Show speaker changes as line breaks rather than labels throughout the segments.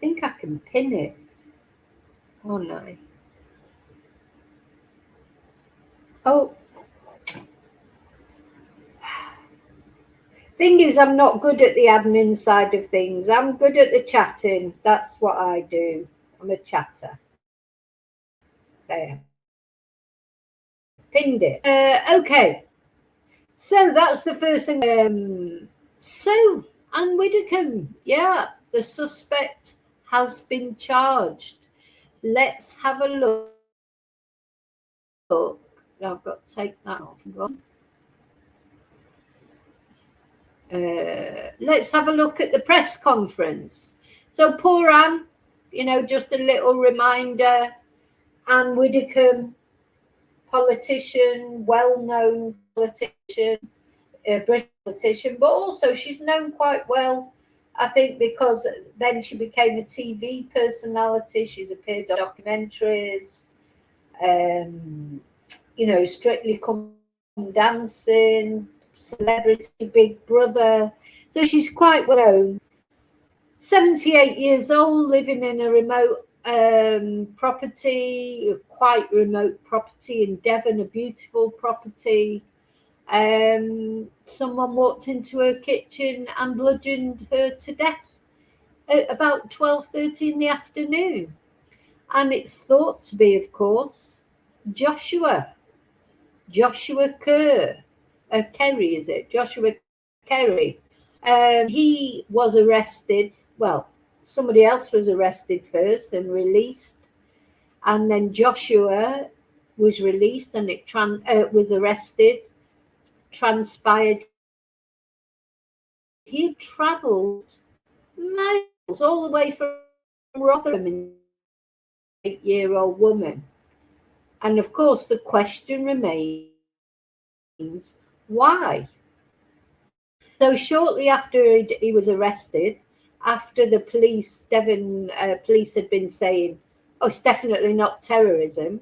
think I can pin it. Oh no. Oh. Thing is, I'm not good at the admin side of things. I'm good at the chatting. That's what I do. I'm a chatter. There. Pinned it. Okay. So that's the first thing. So, Anne Widdicombe, yeah, the suspect has been charged. Let's have a look. I've got to take that off. Let's have a look at the press conference. So poor Anne, just a little reminder. Anne Widdicombe, politician, well-known politician, British politician, but also she's known quite well, I think, because then she became a TV personality. She's appeared on documentaries, Strictly Come Dancing, Celebrity Big Brother. So she's quite well known. 78 years old, living in a remote property, a quite remote property in Devon, a beautiful property. Someone walked into her kitchen and bludgeoned her to death at about 12:30 in the afternoon. And it's thought to be, of course, Joshua Kerr. Kerry, is it? Joshua Kerry. He was arrested. Well, somebody else was arrested first and released. And then Joshua was released and was arrested. Transpired he had travelled miles all the way from Rotherham, an 8-year-old woman. And of course, the question remains, why? So shortly after he was arrested, after the Devon police had been saying, oh, it's definitely not terrorism,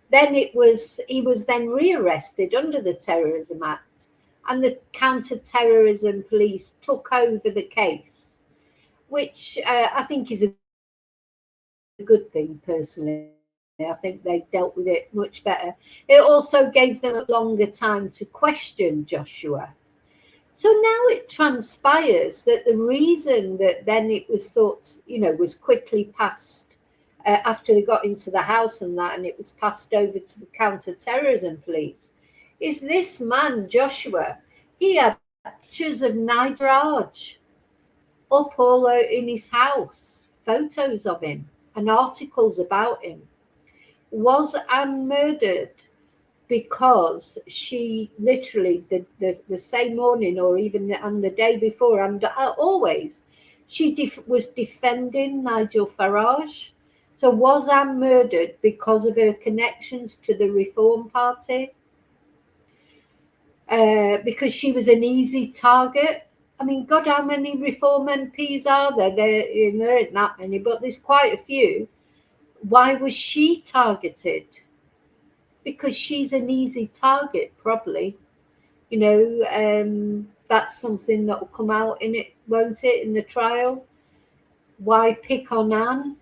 then he was then rearrested under the Terrorism Act, and the counter-terrorism police took over the case, which I think is a good thing personally. I think they dealt with it much better. It also gave them a longer time to question Joshua. So now it transpires that the reason that then it was thought, was quickly passed after they got into the house and it was passed over to the counter-terrorism police, is this man, Joshua. He had pictures of Nigel Farage up all in his house, photos of him and articles about him. Was Anne murdered because she literally the same morning or even on the day before, and always she was defending Nigel Farage? So was Anne murdered because of her connections to the Reform Party? Because she was an easy target? I mean, God, how many Reform MPs are there? There ain't that many, but there's quite a few. Why was she targeted? Because she's an easy target, probably. That's something that will come out in it, won't it, in the trial? Why pick on Anne?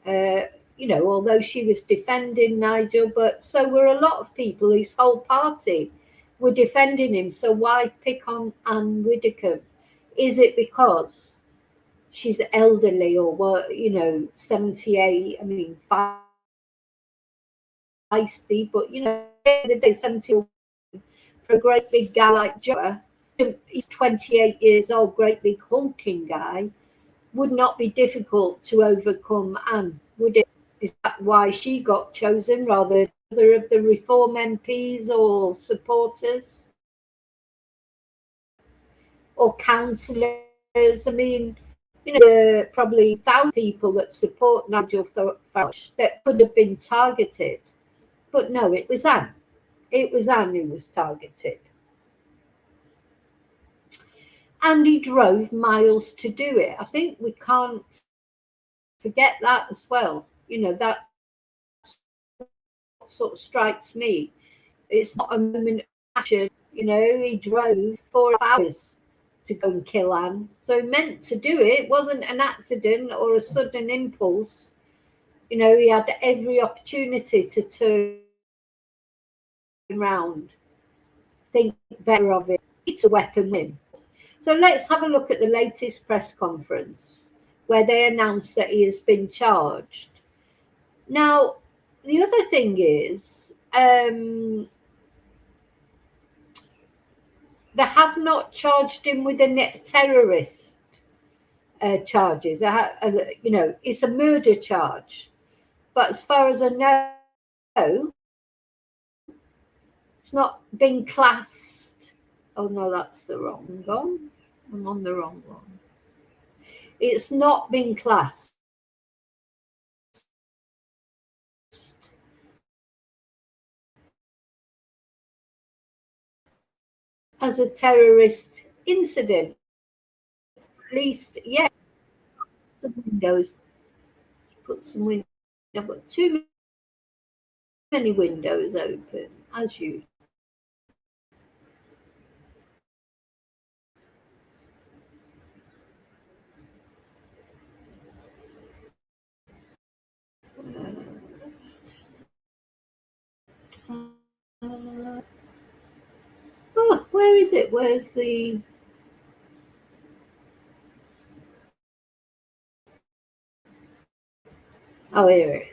Although she was defending Nigel, but so were a lot of people. His whole party were defending him. So why pick on Anne Widdicombe? Is it because she's elderly or what? 78. I mean, feisty, but the day 70 for a great big guy like Joe, he's 28 years old, great big hulking guy, would not be difficult to overcome Anne, would it? Is that why she got chosen rather than other of the Reform MPs or supporters or councillors? I mean, probably 1,000 people that support Nigel Farage that could have been targeted. But no, it was Anne. It was Anne who was targeted. And he drove miles to do it. I think we can't forget that as well. That sort of strikes me. It's not a moment of passion. He drove 4 hours to go and kill Anne. So he meant to do it. It wasn't an accident or a sudden impulse. You know, he had every opportunity to turn around, think better of it. It's a weapon with him. So let's have a look at the latest press conference where they announced that he has been charged. Now, the other thing is, they have not charged him with a terrorist charges. You know, it's a murder charge. But as far as I know, it's not been classed. Oh no, that's the wrong one. I'm on the wrong one. It's not been classed as a terrorist incident. At least, yeah. Some windows. Put some windows. I've got too many windows open, as usual. Oh, where is it? Where's the... Oh, here it is.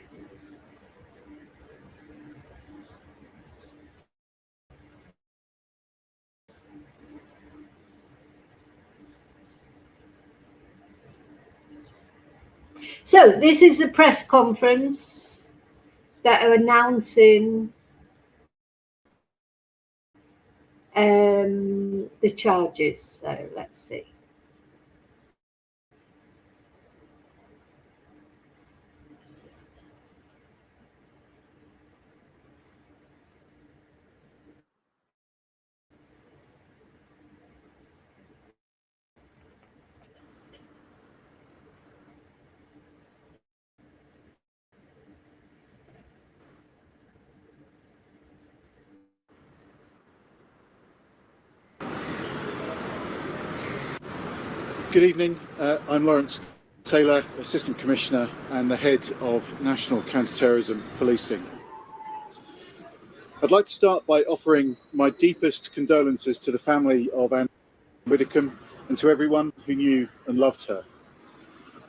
So this is the press conference that are announcing the charges. So let's see.
Good evening. I'm Lawrence Taylor, Assistant Commissioner and the Head of National Counter-Terrorism Policing. I'd like to start by offering my deepest condolences to the family of Anne Widdicombe and to everyone who knew and loved her.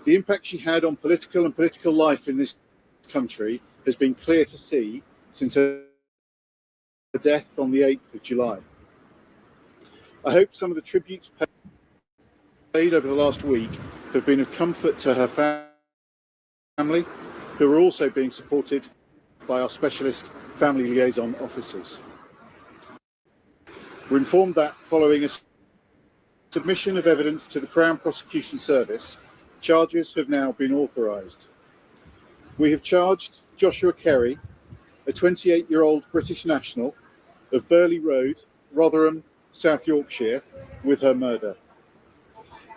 The impact she had on political life in this country has been clear to see since her death on the 8th of July. I hope some of the tributes paid over the last week have been of comfort to her family, who are also being supported by our specialist family liaison officers. We're informed that following a submission of evidence to the Crown Prosecution Service, charges have now been authorised. We have charged Joshua Kerry, a 28-year-old British national of Burley Road, Rotherham, South Yorkshire, with her murder.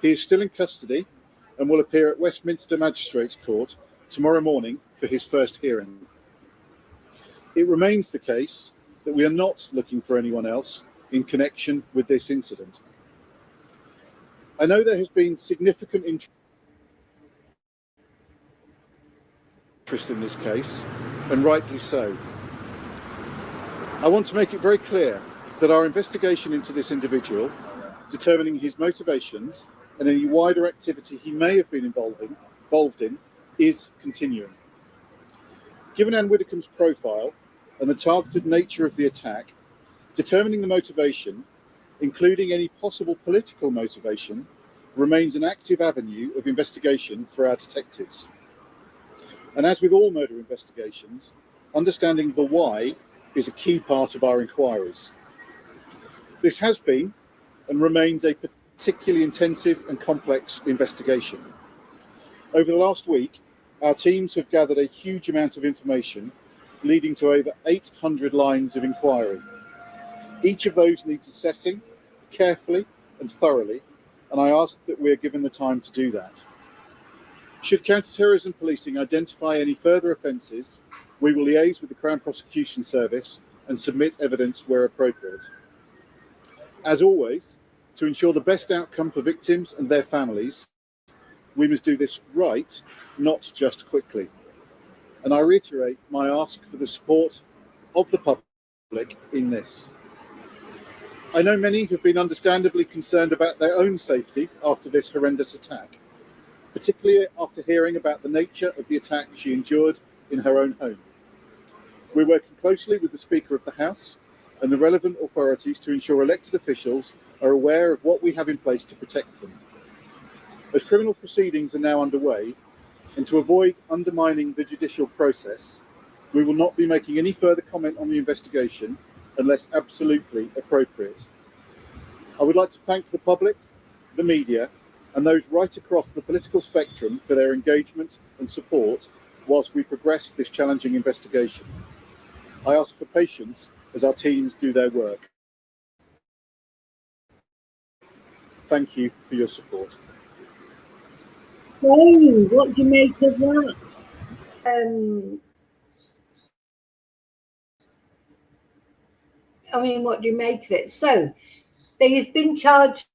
He is still in custody and will appear at Westminster Magistrates Court tomorrow morning for his first hearing. It remains the case that we are not looking for anyone else in connection with this incident. I know there has been significant interest in this case, and rightly so. I want to make it very clear that our investigation into this individual, determining his motivations and any wider activity he may have been involved in, is continuing. Given Anne Widdicombe's profile and the targeted nature of the attack, determining the motivation, including any possible political motivation, remains an active avenue of investigation for our detectives. And as with all murder investigations, understanding the why is a key part of our inquiries. This has been and remains a particularly intensive and complex investigation. Over the last week, our teams have gathered a huge amount of information, leading to over 800 lines of inquiry. Each of those needs assessing carefully and thoroughly, and I ask that we are given the time to do that. Should counter-terrorism policing identify any further offences, we will liaise with the Crown Prosecution Service and submit evidence where appropriate. As always, To ensure the best outcome for victims and their families, we must do this right, not just quickly. And I reiterate my ask for the support of the public in this. I know many have been understandably concerned about their own safety after this horrendous attack, particularly after hearing about the nature of the attack she endured in her own home. We're working closely with the Speaker of the House and the relevant authorities to ensure elected officials are aware of what we have in place to protect them. As criminal proceedings are now underway, and to avoid undermining the judicial process, we will not be making any further comment on the investigation unless absolutely appropriate. I would like to thank the public, the media, and those right across the political spectrum for their engagement and support whilst we progress this challenging investigation. I ask for patience as our teams do their work. Thank you for your support.
Hey, what do you make of that?
I mean, what do you make of it? So, he's been charged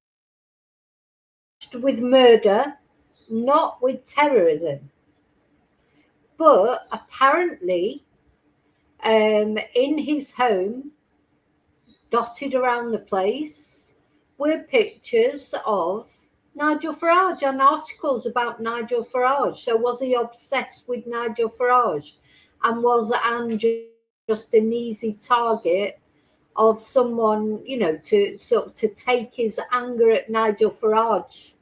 with murder, not with terrorism. But apparently, in his home, dotted around the place, were pictures of Nigel Farage and articles about Nigel Farage. So was he obsessed with Nigel Farage? And was Anne just an easy target of someone, you know, to take his anger at Nigel Farage,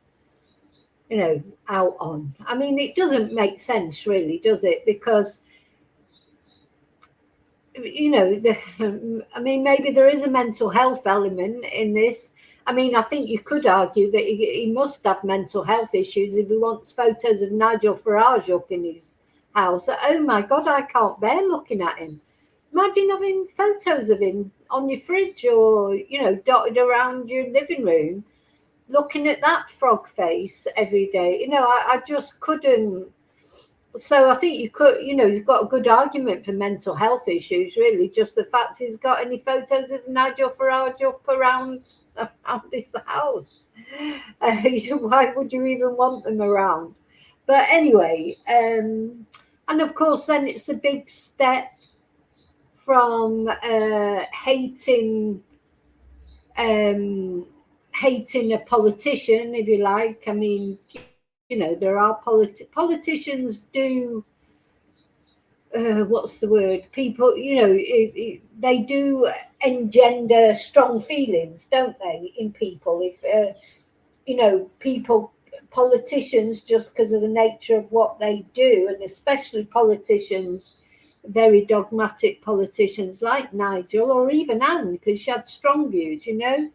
you know, out on? I mean, it doesn't make sense really, does it? Because, you know, I mean, maybe there is a mental health element in this. I mean, I think you could argue that he must have mental health issues if he wants photos of Nigel Farage up in his house. Oh my God, I can't bear looking at him. Imagine having photos of him on your fridge or, you know, dotted around your living room, looking at that frog face every day. You know, I just couldn't. So I think you could, you know, he's got a good argument for mental health issues, really. Just the fact he's got any photos of Nigel Farage up around this house. Why would you even want them around? But anyway, and of course, then it's a big step from hating a politician, if you like. I mean, you know, there are politicians do, what's the word? People, you know, they do engender strong feelings, don't they, in people? If, you know, politicians, just because of the nature of what they do, and especially politicians, very dogmatic politicians like Nigel or even Anne, because she had strong views, you know,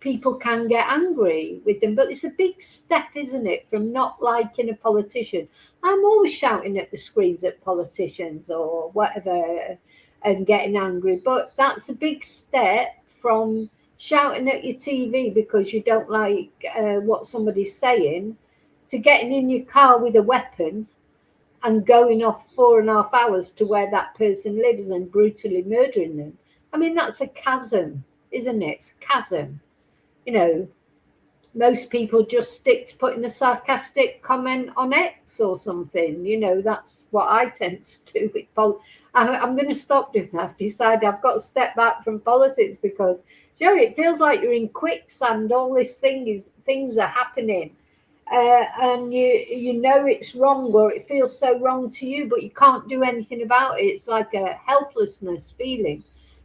people can get angry with them. But it's a big step, isn't it, from not liking a politician. I'm always shouting at the screens at politicians or whatever and getting angry, but that's a big step from shouting at your TV because you don't like what somebody's saying, to getting in your car with a weapon and going off 4.5 hours to where that person lives and brutally murdering them. I mean, that's a chasm, isn't it? It's a chasm. You know, most people just stick to putting a sarcastic comment on X or something. You know, that's what I tend to do with I'm going to stop doing that. I've decided I've got to step back from politics because, Joe, it feels like you're in quicksand. All these things are happening. And you know it's wrong, or it feels so wrong to you, but you can't do anything about it. It's like a helplessness feeling.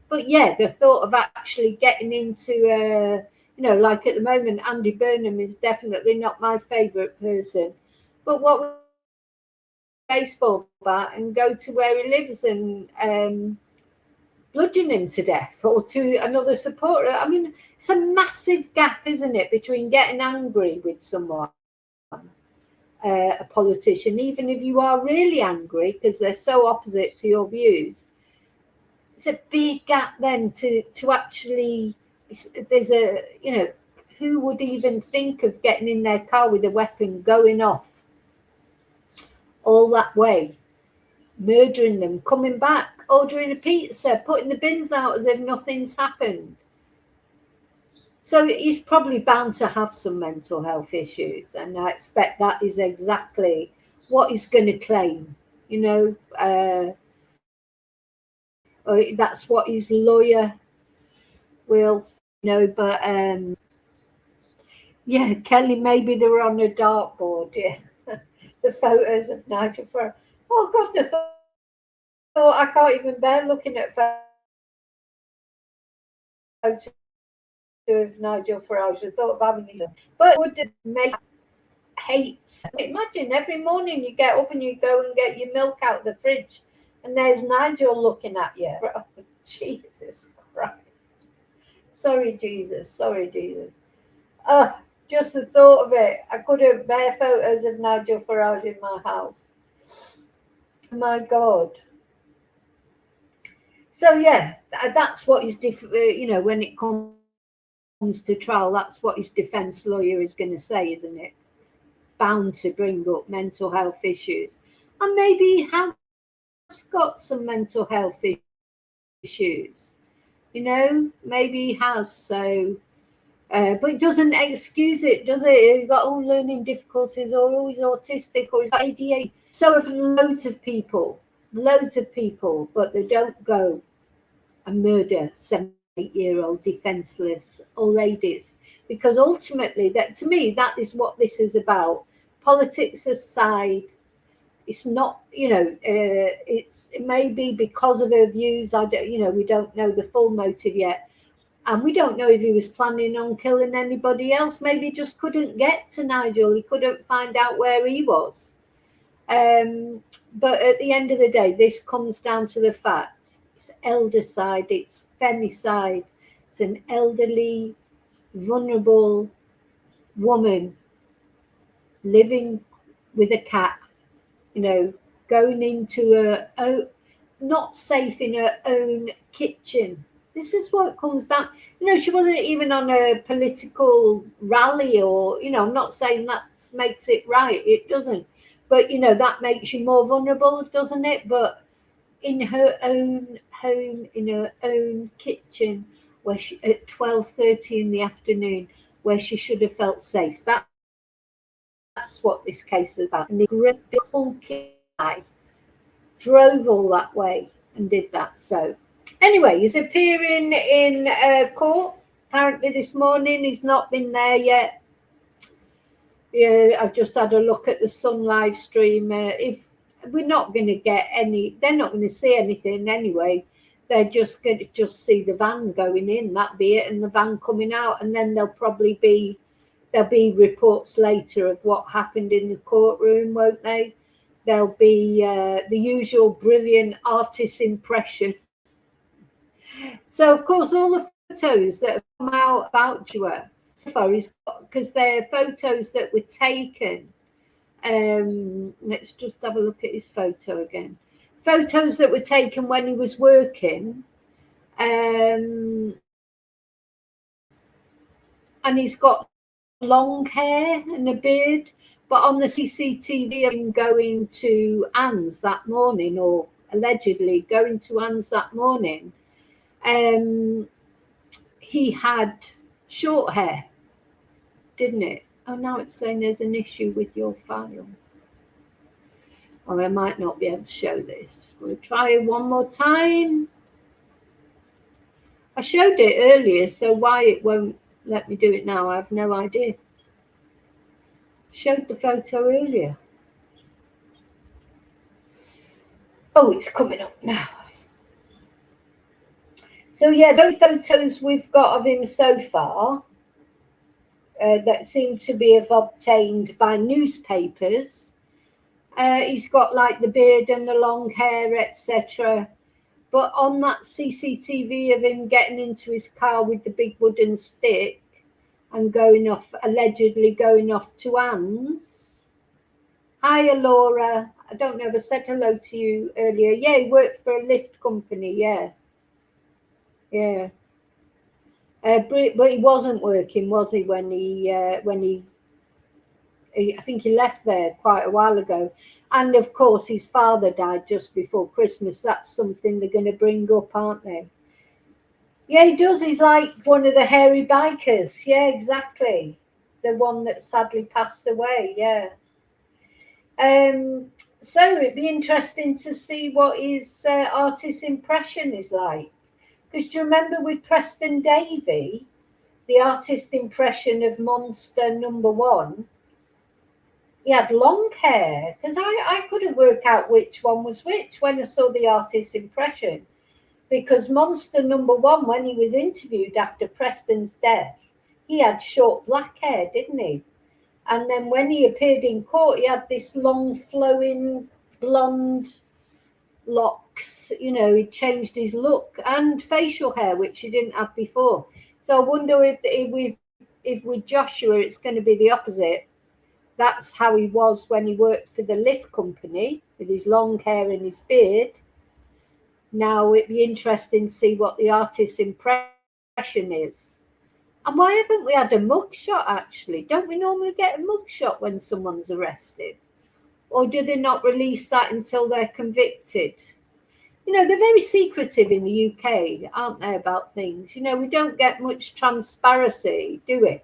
But yeah, the thought of actually getting into, you know, like at the moment, Andy Burnham is definitely not my favourite person. But what baseball bat and go to where he lives and bludgeon him to death, or to another supporter? I mean, it's a massive gap, isn't it, between getting angry with someone, a politician, even if you are really angry because they're so opposite to your views. It's a big gap then to actually, there's a, you know, who would even think of getting in their car with a weapon, going off all that way, murdering them, coming back, ordering a pizza, putting the bins out as if nothing's happened. So he's probably bound to have some mental health issues, and I expect that is exactly what he's going to claim. You know, that's what his lawyer will, you know. But yeah, Kelly, maybe they were on a dartboard. Yeah, the photos of Nigel Farage. Oh God, I thought I can't even bear looking at photos of Nigel Farage. I thought of having these, but would it make hates? Imagine every morning you get up and you go and get your milk out of the fridge, and there's Nigel looking at you. Oh, Jesus Christ! Sorry, Jesus. Sorry, Jesus. Just the thought of it. I couldn't bear photos of Nigel Farage in my house. My God. So yeah, that's what his you know, when it comes to trial, that's what his defence lawyer is going to say, isn't it? Bound to bring up mental health issues, and maybe he has got some mental health issues. You know, maybe he has. So, but it doesn't excuse it, does it? He's got all learning difficulties, or he's autistic, or he's got ADHD. So have loads of people, but they don't go and murder 7-8-year-old defenseless old ladies, because ultimately, that to me, that is what this is about. Politics aside, it's not, you know, it may be because of her views. I don't, you know, we don't know the full motive yet, and we don't know if he was planning on killing anybody else. Maybe he just couldn't get to Nigel. He couldn't find out where he was. But at the end of the day, this comes down to the fact it's eldercide, it's femicide, it's an elderly, vulnerable woman living with a cat, you know, going into her own, not safe in her own kitchen. This is what comes down. You know, she wasn't even on a political rally, or, you know, I'm not saying that makes it right. It doesn't. But, you know, that makes you more vulnerable, doesn't it? But in her own home, in her own kitchen, where she, at 12:30 in the afternoon, where she should have felt safe. That's what this case is about. And the great big hulking guy drove all that way and did that. So anyway, he's appearing in court. Apparently this morning. He's not been there yet. Yeah, I've just had a look at the Sun live stream. If we're not going to get any, they're not going to see anything anyway. They're just going to just see the van going in. That'll be it, and the van coming out, and then there'll be reports later of what happened in the courtroom, won't they? There'll be the usual brilliant artist impression. So of course, all the photos that have come out about Joa so far, because they're photos that were taken. Let's just have a look at his photo again. Photos that were taken when he was working, and he's got long hair and a beard. But on the CCTV of him going to Anne's that morning, or allegedly going to Anne's that morning, he had short hair, didn't it? Oh, now it's saying there's an issue with your file. Well, I might not be able to show this. We'll try it one more time. I showed it earlier, so why it won't let me do it now, I have no idea. Showed the photo earlier. Oh, it's coming up now. So yeah, those photos we've got of him so far that seem to be obtained by newspapers. He's got like the beard and the long hair, etc. But on that CCTV of him getting into his car with the big wooden stick and going off, allegedly going off to Anne's. Hiya, Laura. I don't know if I said hello to you earlier. Yeah, he worked for a lift company. Yeah. But he wasn't working, was he? When he I think he left there quite a while ago. And of course, his father died just before Christmas. That's something they're going to bring up, aren't they? Yeah, he does. He's like one of the hairy bikers. Yeah, exactly. The one that sadly passed away. Yeah. So it'd be interesting to see what his artist impression is like. Because do you remember with Preston Davey, the artist impression of Monster #1? He had long hair. Because I couldn't work out which one was which when I saw the artist impression. Because Monster #1, when he was interviewed after Preston's death, he had short black hair, didn't he? And then when he appeared in court, he had this long flowing blonde locks. You know, he changed his look and facial hair, which he didn't have before. So I wonder if with Joshua, it's going to be the opposite. That's how he was when he worked for the lift company with his long hair and his beard. Now it'd be interesting to see what the artist's impression is. And why haven't we had a mugshot actually? Don't we normally get a mugshot when someone's arrested? Or do they not release that until they're convicted? You know, they're very secretive in the UK, aren't they, about things? You know, we don't get much transparency, do we?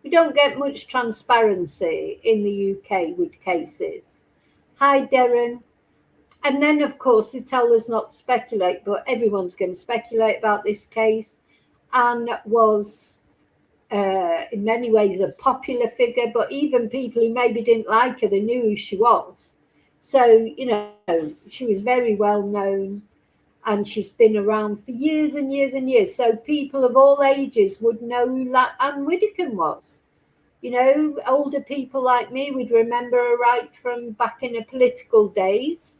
We don't get much transparency in the UK with cases. Hi, Darren. And then, of course, they tell us not to speculate, but everyone's going to speculate about this case. Anne was, in many ways, a popular figure, but even people who maybe didn't like her, they knew who she was. So, you know, she was very well known, and she's been around for years and years and years. So people of all ages would know who Anne Widdicombe was. You know, older people like me would remember her right from back in her political days.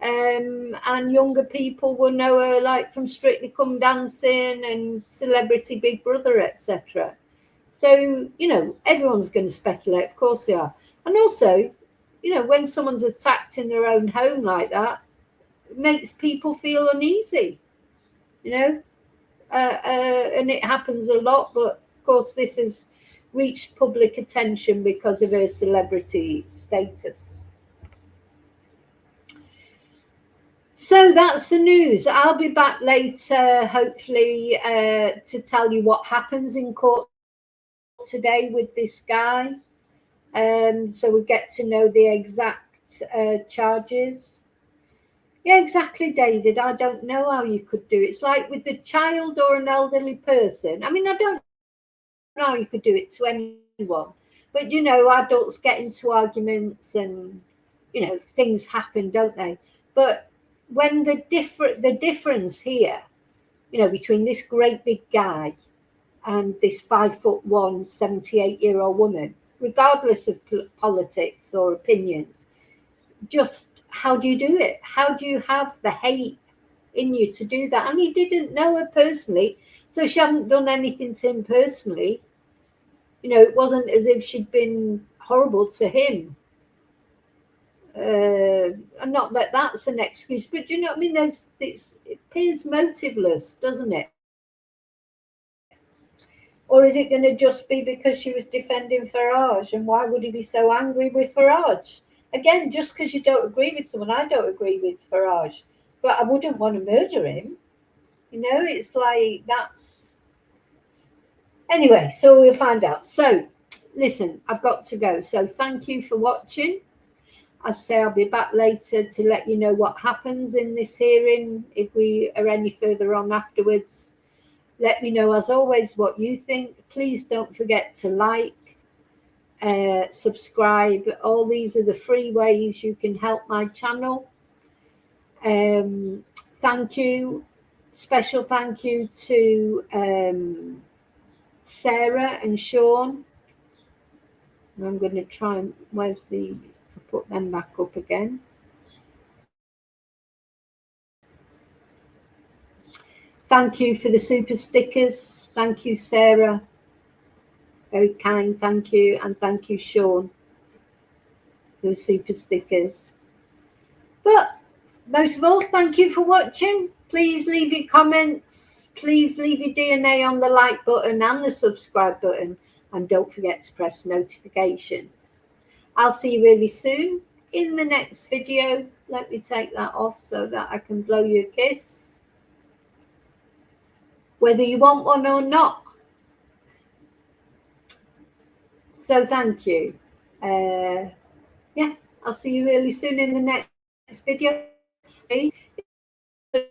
And younger people will know her like from Strictly Come Dancing and Celebrity Big Brother, etc. So, you know, everyone's going to speculate, of course they are. And also, you know, when someone's attacked in their own home like that, it makes people feel uneasy, you know, and it happens a lot, but of course this has reached public attention because of her celebrity status. So that's the news. I'll be back later, hopefully, to tell you what happens in court today with this guy. So we get to know the exact charges. Yeah, exactly, David. I don't know how you could do it. It's like with the child or an elderly person. I mean, I don't know how you could do it to anyone. But, you know, adults get into arguments and, you know, things happen, don't they? But when the difference here, you know, between this great big guy and this 5'1", 78-year-old woman, regardless of politics or opinions, just how do you do it? How do you have the hate in you to do that? And he didn't know her personally, so she hadn't done anything to him personally. You know, it wasn't as if she'd been horrible to him. And not that that's an excuse, but you know what I mean? It appears motiveless, doesn't it? Or is it going to just be because she was defending Farage? And why would he be so angry with Farage? Again, just because you don't agree with someone, I don't agree with Farage, but I wouldn't want to murder him. You know, it's like that's... Anyway, so we'll find out. So, listen, I've got to go. So thank you for watching. I say I'll be back later to let you know what happens in this hearing. If we are any further on afterwards, let me know, as always, what you think. Please don't forget to like, subscribe. All these are the free ways you can help my channel. Thank you. Special thank you to Sarah and Sean. I'm going to try and... Where's the... Put them back up again. Thank you for the super stickers. Thank you, Sarah. Very kind. Thank you. And thank you, Sean, for the super stickers. But most of all, thank you for watching. Please leave your comments. Please leave your DNA on the like button and the subscribe button. And don't forget to press notifications. I'll see you really soon in the next video. Let me take that off so that I can blow you a kiss. whether you want one or not. So thank you. Yeah, I'll see you really soon in the next video. If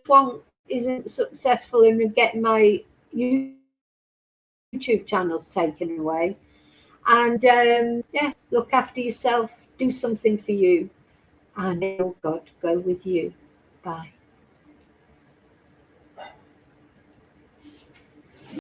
one isn't successful in getting my YouTube channels taken away, and yeah, look after yourself, do something for you, and oh God, go with you. Bye.